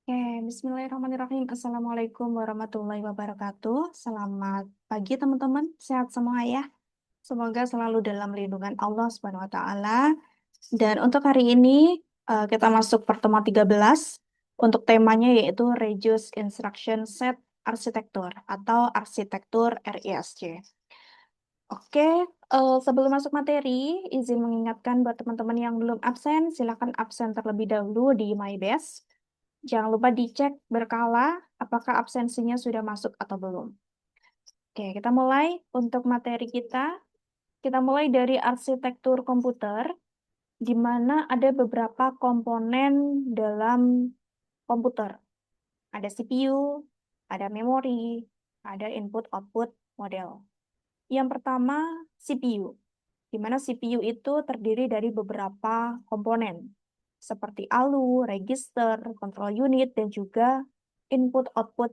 Oke, Bismillahirrahmanirrahim. Assalamualaikum warahmatullahi wabarakatuh. Selamat pagi teman-teman, sehat semua ya. Semoga selalu dalam lindungan Allah Subhanahu wa taala. Dan untuk hari ini kita masuk pertemuan 13 untuk temanya yaitu Reduced Instruction Set Arsitektur atau Arsitektur RISC. Oke, sebelum masuk materi, izin mengingatkan buat teman-teman yang belum absen, silakan absen terlebih dahulu di MyBest. Jangan lupa dicek berkala apakah absensinya sudah masuk atau belum. Oke, kita mulai untuk materi kita. Kita mulai dari arsitektur komputer, di mana ada beberapa komponen dalam komputer. Ada CPU, ada memori, ada input-output model. Yang pertama, CPU, di mana CPU itu terdiri dari beberapa komponen, seperti ALU, register, control unit, dan juga input-output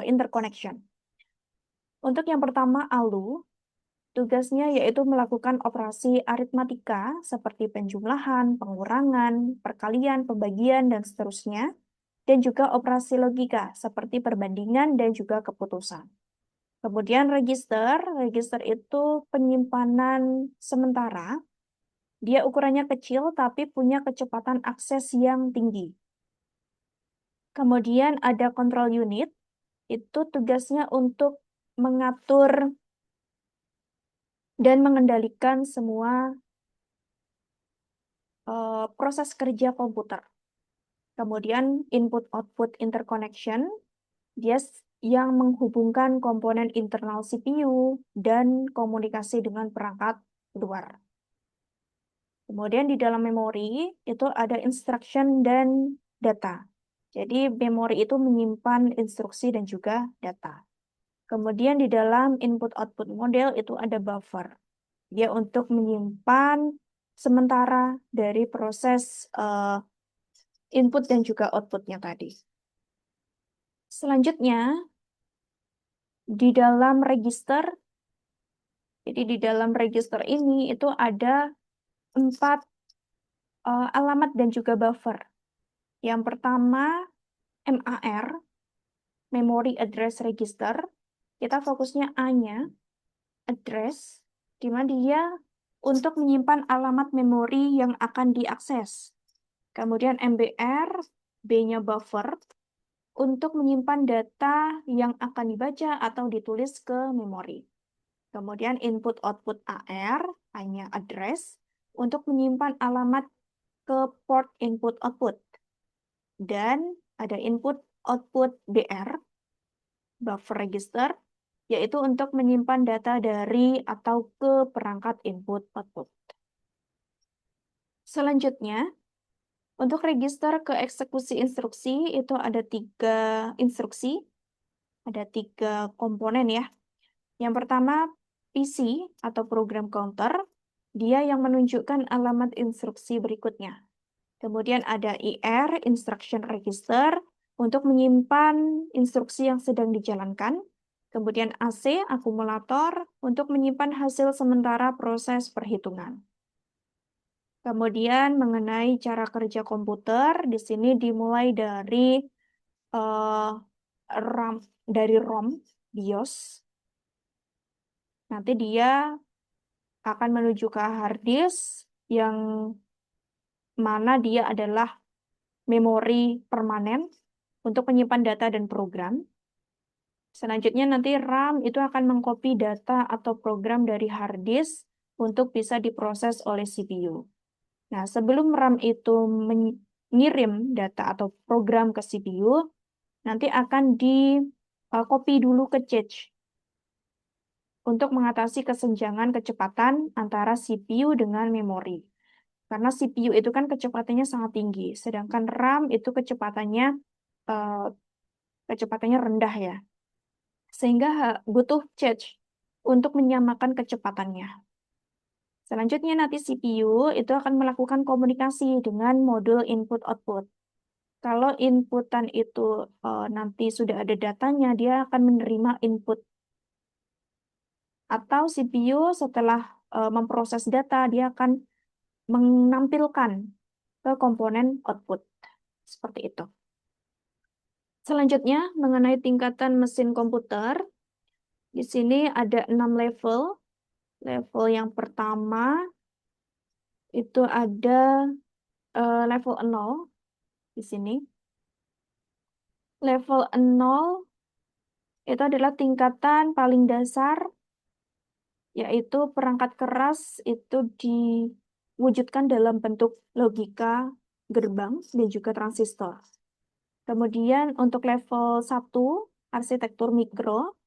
interconnection. Untuk yang pertama, ALU, tugasnya yaitu melakukan operasi aritmatika seperti penjumlahan, pengurangan, perkalian, pembagian, dan seterusnya, dan juga operasi logika seperti perbandingan dan juga keputusan. Kemudian register itu penyimpanan sementara. Dia ukurannya kecil tapi punya kecepatan akses yang tinggi. Kemudian ada control unit, itu tugasnya untuk mengatur dan mengendalikan semua proses kerja komputer. Kemudian input-output interconnection, dia yang menghubungkan komponen internal CPU dan komunikasi dengan perangkat luar. Kemudian di dalam memori itu ada instruction dan data. Jadi memori itu menyimpan instruksi dan juga data. Kemudian di dalam input-output model itu ada buffer. Dia untuk menyimpan sementara dari proses input dan juga outputnya tadi. Selanjutnya, di dalam register, jadi di dalam register ini itu ada 4 alamat dan juga buffer. Yang pertama, MAR, Memory Address Register. Kita fokusnya A-nya, address, di mana dia untuk menyimpan alamat memori yang akan diakses. Kemudian MBR, B-nya buffer, untuk menyimpan data yang akan dibaca atau ditulis ke memori. Kemudian input output AR, A-nya address, untuk menyimpan alamat ke port input output. Dan ada input output BR, buffer register, yaitu untuk menyimpan data dari atau ke perangkat input output. Selanjutnya, untuk register ke eksekusi instruksi itu ada 3 instruksi, ada 3 komponen ya. Yang pertama, PC atau program counter, dia yang menunjukkan alamat instruksi berikutnya. Kemudian ada IR, instruction register, untuk menyimpan instruksi yang sedang dijalankan. Kemudian AC, akumulator, untuk menyimpan hasil sementara proses perhitungan. Kemudian mengenai cara kerja komputer, di sini dimulai dari RAM, dari ROM, BIOS. Nanti dia akan menuju ke hard disk yang mana dia adalah memori permanen untuk menyimpan data dan program. Selanjutnya nanti RAM itu akan mengcopy data atau program dari hard disk untuk bisa diproses oleh CPU. Nah, sebelum RAM itu mengirim data atau program ke CPU, nanti akan di copy dulu ke cache untuk mengatasi kesenjangan kecepatan antara CPU dengan memori. Karena CPU itu kan kecepatannya sangat tinggi, sedangkan RAM itu eh, kecepatannya rendah ya. Sehingga butuh cache untuk menyamakan kecepatannya. Selanjutnya nanti CPU itu akan melakukan komunikasi dengan modul input-output. Kalau inputan itu nanti sudah ada datanya, dia akan menerima input. Atau CPU setelah memproses data, dia akan menampilkan ke komponen output. Seperti itu. Selanjutnya, mengenai tingkatan mesin komputer, di sini ada 6 level. Level yang pertama itu ada level 0 di sini. Level 0 itu adalah tingkatan paling dasar, yaitu perangkat keras itu diwujudkan dalam bentuk logika, gerbang, dan juga transistor. Kemudian untuk level 1, arsitektur mikro,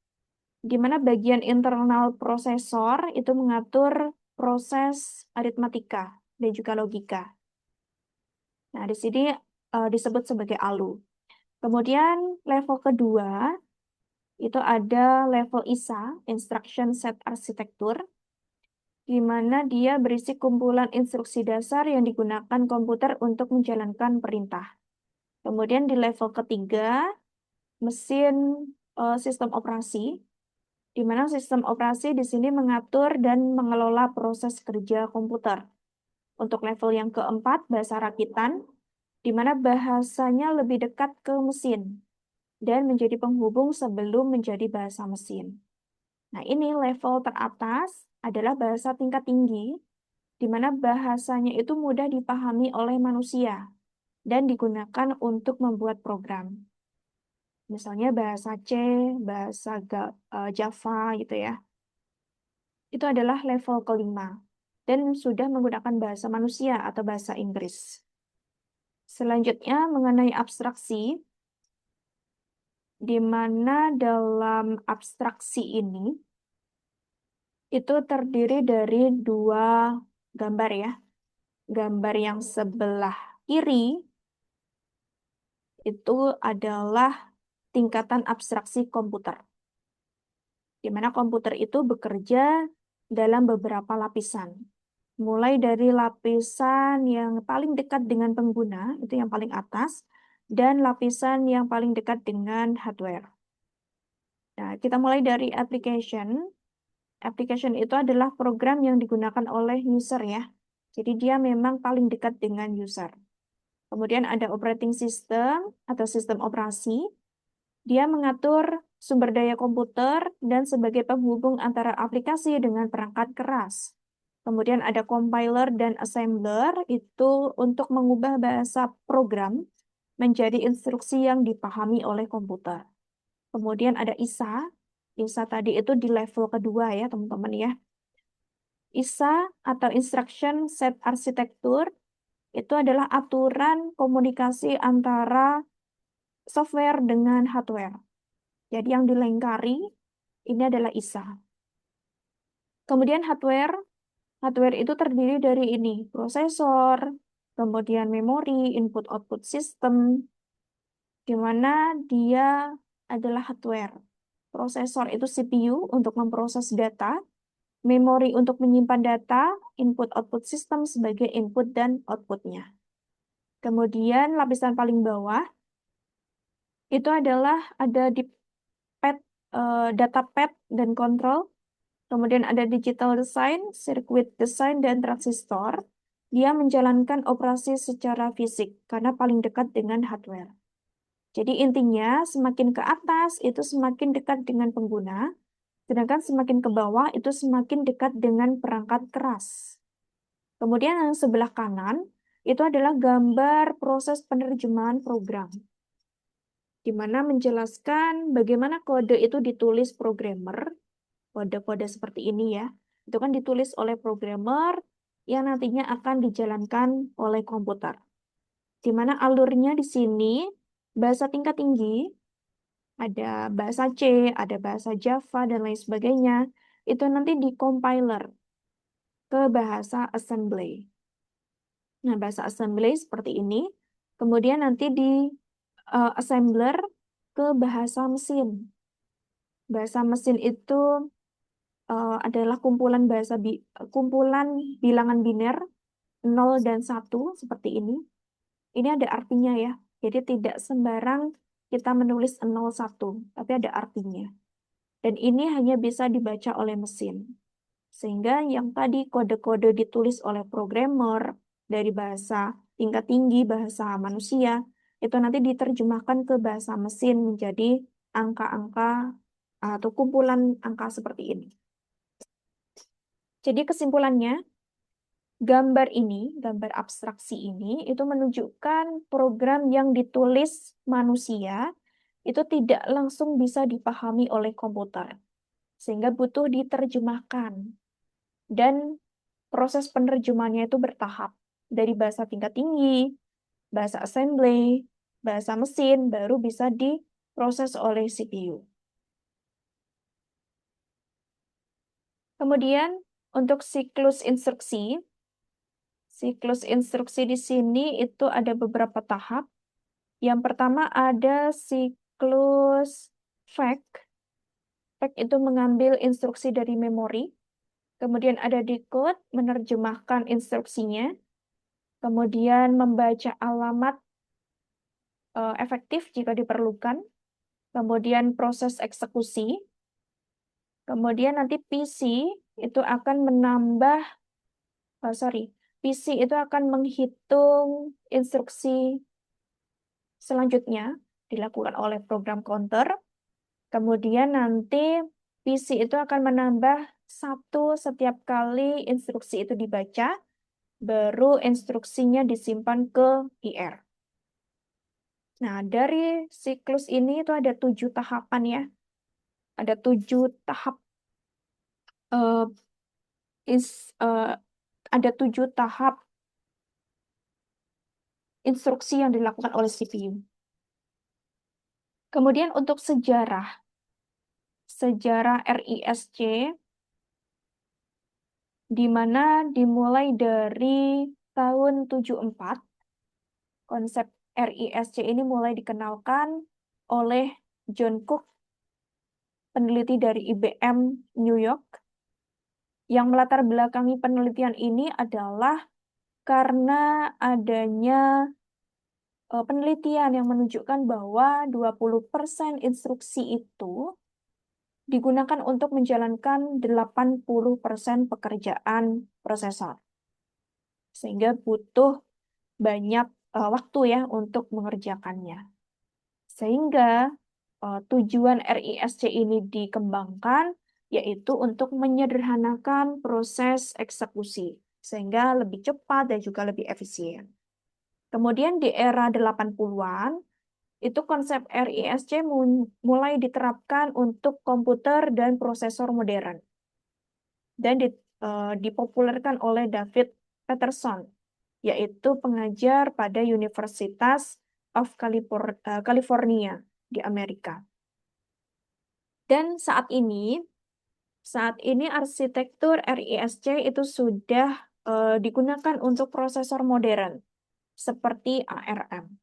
di mana bagian internal prosesor itu mengatur proses aritmatika dan juga logika. Nah, di sini disebut sebagai ALU. Kemudian level kedua itu ada level ISA, Instruction Set Architecture, di mana dia berisi kumpulan instruksi dasar yang digunakan komputer untuk menjalankan perintah. Kemudian di level ketiga, mesin sistem operasi, di mana sistem operasi di sini mengatur dan mengelola proses kerja komputer. Untuk level yang keempat, bahasa rakitan, di mana bahasanya lebih dekat ke mesin dan menjadi penghubung sebelum menjadi bahasa mesin. Nah, ini level teratas adalah bahasa tingkat tinggi, di mana bahasanya itu mudah dipahami oleh manusia dan digunakan untuk membuat program. Misalnya bahasa C, bahasa Java gitu ya. Itu adalah level kelima dan sudah menggunakan bahasa manusia atau bahasa Inggris. Selanjutnya mengenai abstraksi, di mana dalam abstraksi ini itu terdiri dari dua gambar ya. Gambar yang sebelah kiri itu adalah tingkatan abstraksi komputer, di mana komputer itu bekerja dalam beberapa lapisan. Mulai dari lapisan yang paling dekat dengan pengguna, itu yang paling atas, dan lapisan yang paling dekat dengan hardware. Nah, kita mulai dari application. Application itu adalah program yang digunakan oleh user ya. Jadi dia memang paling dekat dengan user. Kemudian ada operating system atau sistem operasi. Dia mengatur sumber daya komputer dan sebagai penghubung antara aplikasi dengan perangkat keras. Kemudian ada compiler dan assembler itu untuk mengubah bahasa program menjadi instruksi yang dipahami oleh komputer. Kemudian ada ISA. ISA tadi itu di level kedua ya teman-teman ya. ISA atau Instruction Set Architecture itu adalah aturan komunikasi antara software dengan hardware. Jadi yang dilengkari ini adalah ISA. Kemudian hardware itu terdiri dari ini, prosesor, kemudian memori, input-output system, di mana dia adalah hardware. Prosesor itu CPU untuk memproses data, memori untuk menyimpan data, input-output system sebagai input dan outputnya. Kemudian lapisan paling bawah itu adalah ada di pad, data pad dan control. Kemudian ada digital design, circuit design, dan transistor. Dia menjalankan operasi secara fisik karena paling dekat dengan hardware. Jadi intinya semakin ke atas itu semakin dekat dengan pengguna, sedangkan semakin ke bawah itu semakin dekat dengan perangkat keras. Kemudian yang sebelah kanan itu adalah gambar proses penerjemahan program, di mana menjelaskan bagaimana kode itu ditulis programmer. Kode-kode seperti ini ya, itu kan ditulis oleh programmer yang nantinya akan dijalankan oleh komputer. Di mana alurnya di sini bahasa tingkat tinggi, ada bahasa C, ada bahasa Java, dan lain sebagainya, itu nanti di compiler ke bahasa assembly. Nah, bahasa assembly seperti ini, kemudian nanti di assembler ke bahasa mesin. Bahasa mesin itu adalah kumpulan bilangan biner 0 dan 1 seperti ini. Ini ada artinya ya. Jadi tidak sembarang kita menulis 0 1, tapi ada artinya. Dan ini hanya bisa dibaca oleh mesin. Sehingga yang tadi kode-kode ditulis oleh programmer dari bahasa tingkat tinggi, bahasa manusia, itu nanti diterjemahkan ke bahasa mesin menjadi angka-angka atau kumpulan angka seperti ini. Jadi kesimpulannya, gambar abstraksi ini, itu menunjukkan program yang ditulis manusia itu tidak langsung bisa dipahami oleh komputer, sehingga butuh diterjemahkan. Dan proses penerjemahannya itu bertahap, dari bahasa tingkat tinggi, bahasa assembly, bahasa mesin, baru bisa diproses oleh CPU. Kemudian, untuk siklus instruksi di sini itu ada beberapa tahap. Yang pertama ada siklus fetch. Fetch itu mengambil instruksi dari memori. Kemudian ada decode, menerjemahkan instruksinya. Kemudian membaca alamat efektif jika diperlukan. Kemudian proses eksekusi. Kemudian nanti PC itu akan menambah, PC itu akan menghitung instruksi selanjutnya dilakukan oleh program counter. Kemudian nanti PC itu akan menambah satu setiap kali instruksi itu dibaca, baru instruksinya disimpan ke IR. Nah, dari siklus ini itu ada 7 tahapan ya. Ada 7 tahap eh, ins- eh, ada 7 tahap instruksi yang dilakukan oleh CPU. Kemudian untuk sejarah RISC, di mana dimulai dari tahun 74, konsep RISC ini mulai dikenalkan oleh John Cook, peneliti dari IBM New York. Yang melatar belakangi penelitian ini adalah karena adanya penelitian yang menunjukkan bahwa 20% instruksi itu digunakan untuk menjalankan 80% pekerjaan prosesor. Sehingga butuh banyak waktu ya untuk mengerjakannya. Sehingga tujuan RISC ini dikembangkan yaitu untuk menyederhanakan proses eksekusi sehingga lebih cepat dan juga lebih efisien. Kemudian di era 80-an itu konsep RISC mulai diterapkan untuk komputer dan prosesor modern dan dipopulerkan oleh David Peterson, yaitu pengajar pada Universitas of California di Amerika. Dan saat ini arsitektur RISC itu sudah digunakan untuk prosesor modern seperti ARM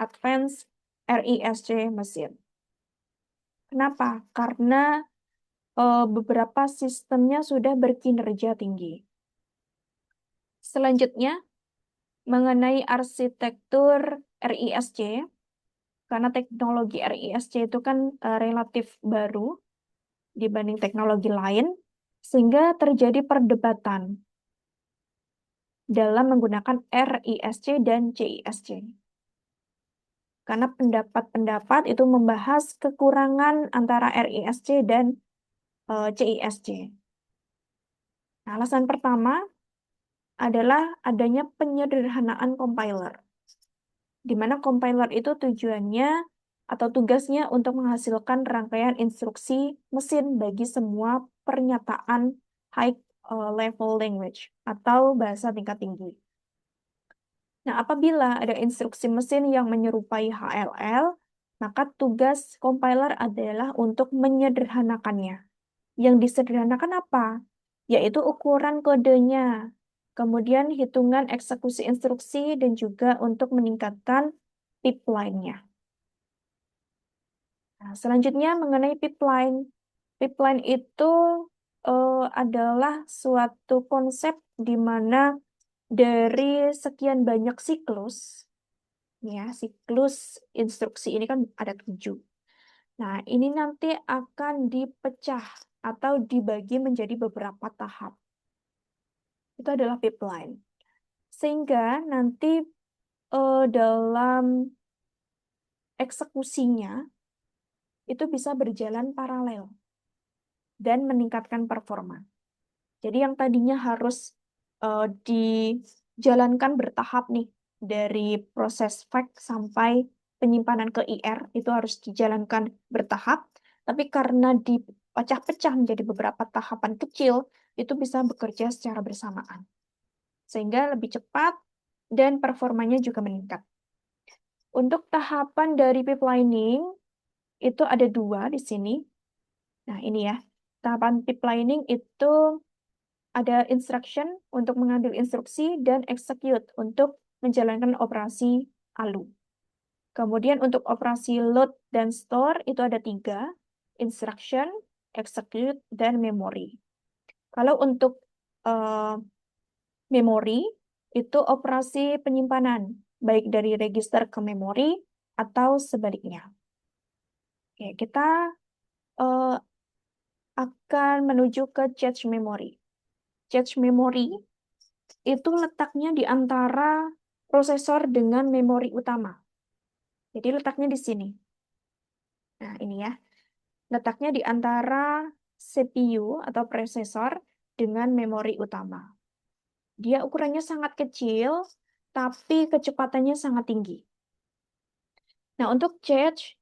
Advanced RISC Machine. Kenapa? Karena beberapa sistemnya sudah berkinerja tinggi. Selanjutnya, mengenai arsitektur RISC, karena teknologi RISC itu kan relatif baru dibanding teknologi lain, sehingga terjadi perdebatan dalam menggunakan RISC dan CISC. Karena pendapat-pendapat itu membahas kekurangan antara RISC dan CISC. Nah, alasan pertama adalah adanya penyederhanaan compiler, di mana compiler itu tujuannya atau tugasnya untuk menghasilkan rangkaian instruksi mesin bagi semua pernyataan high level language atau bahasa tingkat tinggi. Nah, apabila ada instruksi mesin yang menyerupai HLL, maka tugas compiler adalah untuk menyederhanakannya. Yang disederhanakan apa? Yaitu ukuran kodenya, kemudian hitungan eksekusi instruksi, dan juga untuk meningkatkan pipeline-nya. Nah, selanjutnya mengenai pipeline. Pipeline itu adalah suatu konsep di mana dari sekian banyak siklus, ya, siklus instruksi ini kan ada 7. Nah, ini nanti akan dipecah atau dibagi menjadi beberapa tahap. Itu adalah pipeline. Sehingga nanti dalam eksekusinya itu bisa berjalan paralel dan meningkatkan performa. Jadi yang tadinya harus dijalankan bertahap nih, dari proses fetch sampai penyimpanan ke IR itu harus dijalankan bertahap, tapi karena dipecah-pecah menjadi beberapa tahapan kecil, itu bisa bekerja secara bersamaan. Sehingga lebih cepat dan performanya juga meningkat. Untuk tahapan dari pipelining, itu ada 2 di sini. Nah, ini ya. Tahapan pipelining itu ada instruction untuk mengambil instruksi dan execute untuk menjalankan operasi ALU. Kemudian untuk operasi load dan store itu ada 3, instruction, execute, dan memory. Kalau untuk uh, memori, itu operasi penyimpanan, baik dari register ke memori atau sebaliknya. Oke, kita uh, akan menuju ke cache memory. Cache memory itu letaknya di antara prosesor dengan memori utama. Jadi letaknya di sini. Nah, ini ya. Letaknya di antara CPU atau prosesor dengan memori utama. Dia ukurannya sangat kecil, tapi kecepatannya sangat tinggi. Nah, untuk cache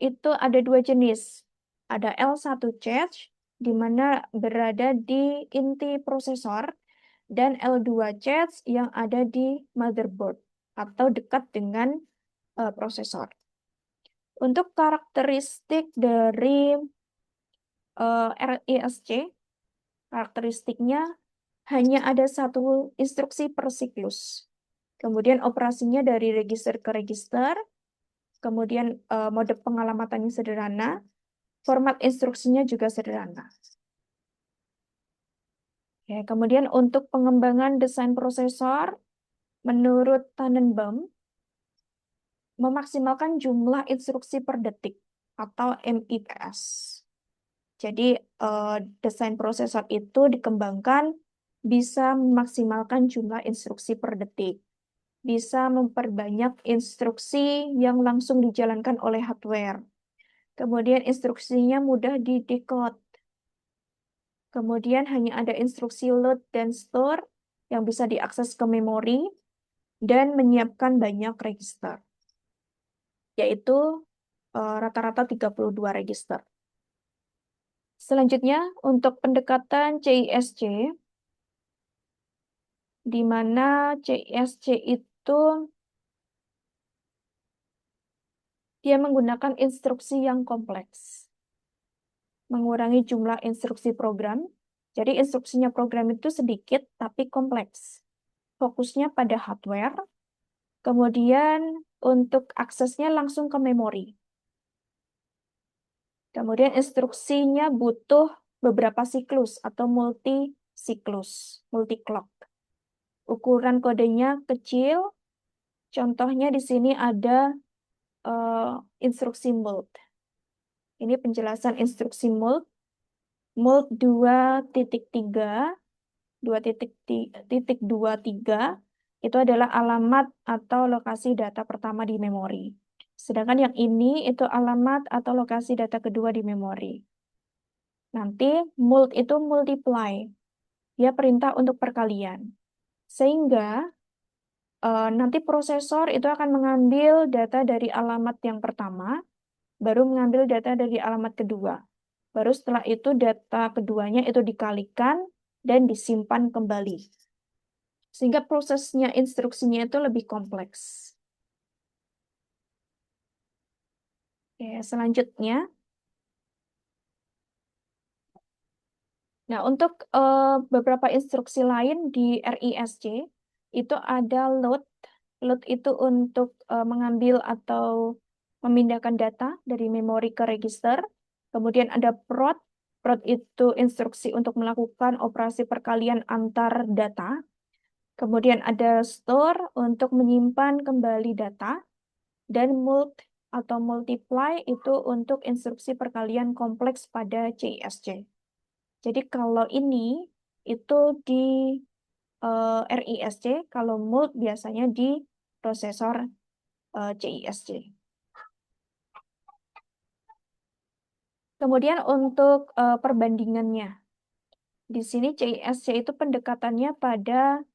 itu ada 2 jenis. Ada L1 cache, di mana berada di inti prosesor, dan L2 cache yang ada di motherboard atau dekat dengan prosesor. Untuk karakteristik dari RISC, karakteristiknya hanya ada 1 instruksi per siklus. Kemudian operasinya dari register ke register, kemudian mode pengalamatannya sederhana, format instruksinya juga sederhana. Ya, kemudian untuk pengembangan desain prosesor, menurut Tannenbaum, memaksimalkan jumlah instruksi per detik atau MIPS. Jadi desain prosesor itu dikembangkan bisa memaksimalkan jumlah instruksi per detik, bisa memperbanyak instruksi yang langsung dijalankan oleh hardware. Kemudian instruksinya mudah di-decode. Kemudian hanya ada instruksi load dan store yang bisa diakses ke memori dan menyiapkan banyak register, yaitu rata-rata 32 register. Selanjutnya, untuk pendekatan CISC, di mana CISC itu dia menggunakan instruksi yang kompleks, mengurangi jumlah instruksi program. Jadi instruksinya program itu sedikit tapi kompleks. Fokusnya pada hardware, kemudian untuk aksesnya langsung ke memori. Kemudian instruksinya butuh beberapa siklus atau multi-siklus, multi-clock. Ukuran kodenya kecil, contohnya di sini ada instruksi mult. Ini penjelasan instruksi mult. Mult 2.3, 2.23 itu adalah alamat atau lokasi data pertama di memori. Sedangkan yang ini itu alamat atau lokasi data kedua di memori. Nanti mult itu multiply. Dia perintah untuk perkalian. Sehingga nanti prosesor itu akan mengambil data dari alamat yang pertama, baru mengambil data dari alamat kedua. Baru setelah itu data keduanya itu dikalikan dan disimpan kembali. Sehingga prosesnya, instruksinya itu lebih kompleks. Oke, selanjutnya. Nah, untuk beberapa instruksi lain di RISC, itu ada load. Load itu untuk mengambil atau memindahkan data dari memori ke register. Kemudian ada prot. Prot itu instruksi untuk melakukan operasi perkalian antar data. Kemudian ada store untuk menyimpan kembali data. Dan mult atau multiply itu untuk instruksi perkalian kompleks pada CISC. Jadi kalau ini itu di RISC, kalau mult biasanya di prosesor CISC. Kemudian untuk perbandingannya, di sini CISC itu pendekatannya pada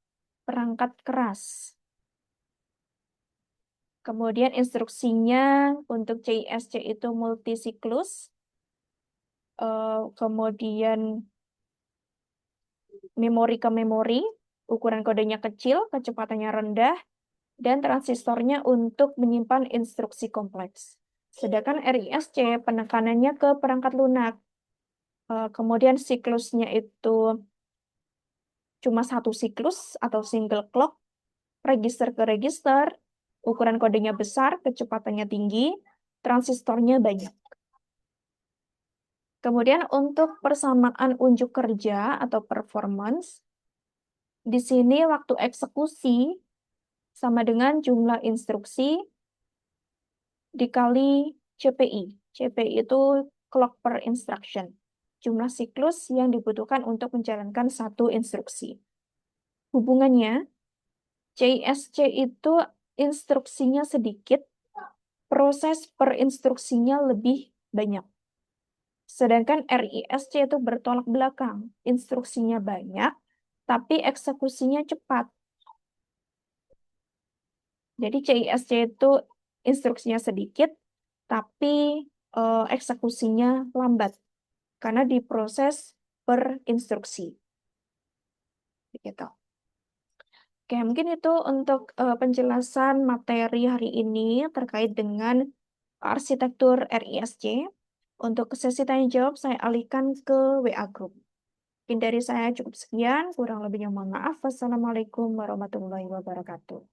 perangkat keras. Kemudian instruksinya untuk CISC itu multisiklus. Kemudian memori ke memori, ukuran kodenya kecil, kecepatannya rendah, dan transistornya untuk menyimpan instruksi kompleks. Sedangkan RISC penekanannya ke perangkat lunak. Kemudian siklusnya itu cuma satu siklus atau single clock, register ke register, ukuran kodenya besar, kecepatannya tinggi, transistornya banyak. Kemudian untuk persamaan unjuk kerja atau performance, di sini waktu eksekusi sama dengan jumlah instruksi dikali CPI. CPI itu clock per instruction. Jumlah siklus yang dibutuhkan untuk menjalankan satu instruksi. Hubungannya, CISC itu instruksinya sedikit, proses per instruksinya lebih banyak. Sedangkan RISC itu bertolak belakang, instruksinya banyak, tapi eksekusinya cepat. Jadi CISC itu instruksinya sedikit, tapi eksekusinya lambat, karena diproses per instruksi. Begitu. Oke, mungkin itu untuk penjelasan materi hari ini terkait dengan arsitektur RISC. Untuk sesi tanya jawab, saya alihkan ke WA Group. Mungkin dari saya cukup sekian, kurang lebihnya mohon maaf. Wassalamualaikum warahmatullahi wabarakatuh.